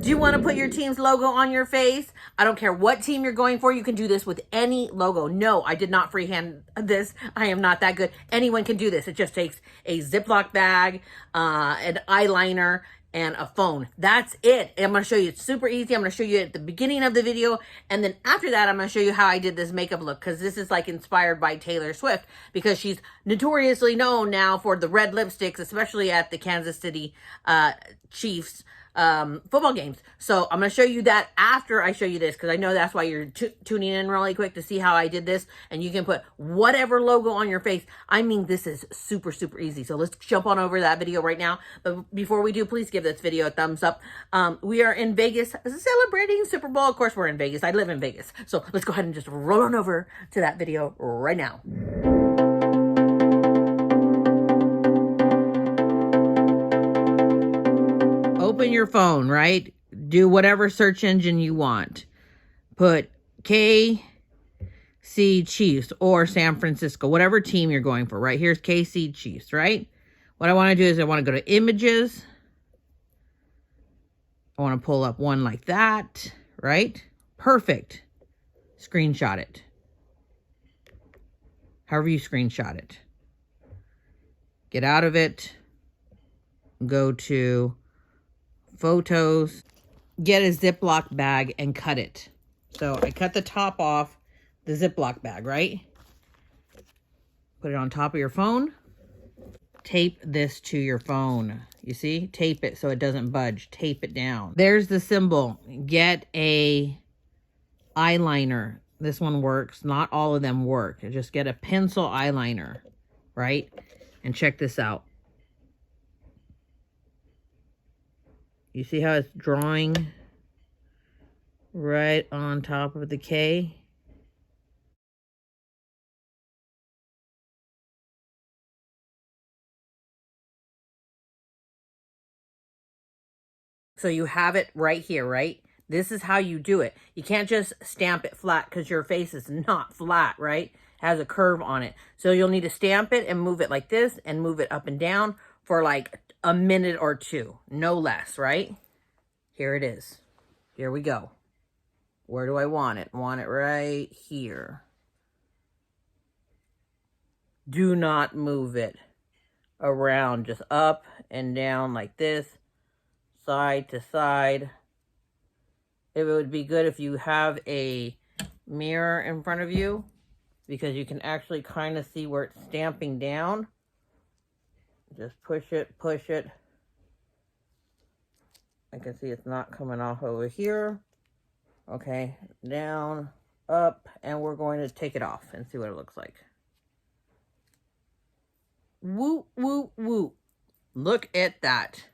Do you want to put your team's logo on your face? I don't care what team you're going for. You can do this with any logo. No, I did not freehand this. I am not that good. Anyone can do this. It just takes a Ziploc bag, an eyeliner, and a phone. That's it. I'm going to show you. It's super easy. I'm going to show you at the beginning of the video. And then after that, I'm going to show you how I did this makeup look. Because this is like inspired by Taylor Swift. Because she's notoriously known now for the red lipsticks, especially at the Kansas City Chiefs football games. So I'm going to show you that after I show you this, because I know that's why you're tuning in really quick to see how I did this. And you can put whatever logo on your face. I mean, this is super, super easy. So let's jump on over to that video right now. But before we do, please give this video a thumbs up. We are in Vegas celebrating Super Bowl. Of course, we're in Vegas. I live in Vegas. So let's go ahead and just roll on over to that video right now. Open your phone, right? Do whatever search engine you want. Put KC Chiefs or San Francisco, whatever team you're going for, right? Here's KC Chiefs, right? What I want to do is I want to go to images. I want to pull up one like that, right? Perfect. Screenshot it. However you screenshot it. Get out of it. Go to photos, get a Ziploc bag and cut it. So I cut the top off the Ziploc bag, right? Put it on top of your phone. Tape this to your phone. You see? Tape it so it doesn't budge. Tape it down. There's the symbol. Get a eyeliner. This one works. Not all of them work. Just get a pencil eyeliner, right? And check this out. You see how it's drawing right on top of the K? So you have it right here, right? This is how you do it. You can't just stamp it flat because your face is not flat, right? It has a curve on it. So you'll need to stamp it and move it like this and move it up and down for like a minute or two, no less, right? Here it is. Here we go. Where do I want it? Want it right here. Do not move it around, just up and down like this, side to side. It would be good if you have a mirror in front of you, because you can actually kind of see where it's stamping down. Just push it, push it. I can see it's not coming off over here. Okay, down, up, and we're going to take it off and see what it looks like. Woo, woo, woo. Look at that.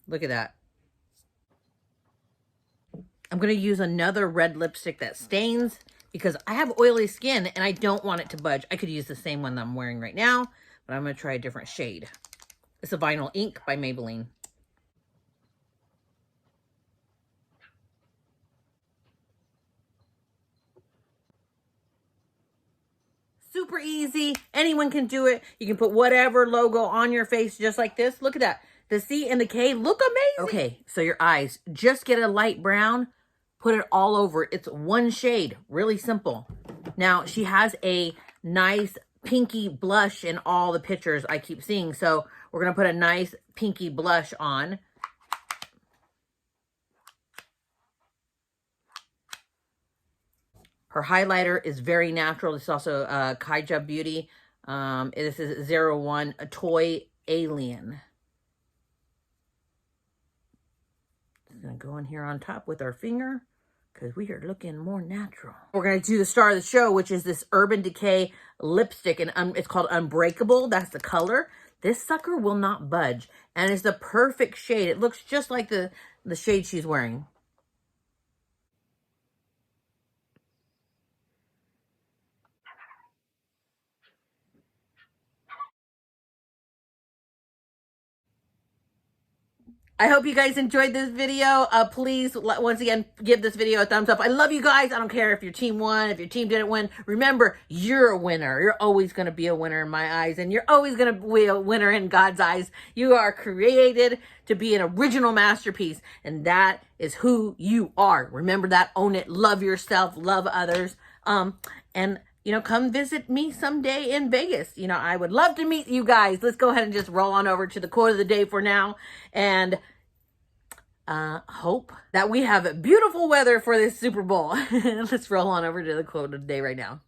Look at that. I'm going to use another red lipstick that stains because I have oily skin and I don't want it to budge. I could use the same one that I'm wearing right now, but I'm going to try a different shade. It's a Vinyl Ink by Maybelline. Super easy. Anyone can do it. You can put whatever logo on your face just like this. Look at that. The C and the K look amazing. Okay, so your eyes. Just get a light brown. Put it all over. It's one shade. Really simple. Now, she has a nice pinky blush in all the pictures I keep seeing. So we're going to put a nice pinky blush on. Her highlighter is very natural. It's also Kaija Beauty. This is 01 Toy Alien. Just going to go in here on top with our finger because we are looking more natural. We're going to do the star of the show, which is this Urban Decay lipstick. And it's called Unbreakable. That's the color. This sucker will not budge. And it's the perfect shade. It looks just like the shade she's wearing. I hope you guys enjoyed this video. Please, once again, give this video a thumbs up. I love you guys. I don't care if your team won, if your team didn't win. Remember, you're a winner. You're always going to be a winner in my eyes, and you're always going to be a winner in God's eyes. You are created to be an original masterpiece, and that is who you are. Remember that. Own it. Love yourself. Love others. And come visit me someday in Vegas. I would love to meet you guys. Let's go ahead and just roll on over to the quote of the day for now. And hope that we have beautiful weather for this Super Bowl. Let's roll on over to the quote of the day right now.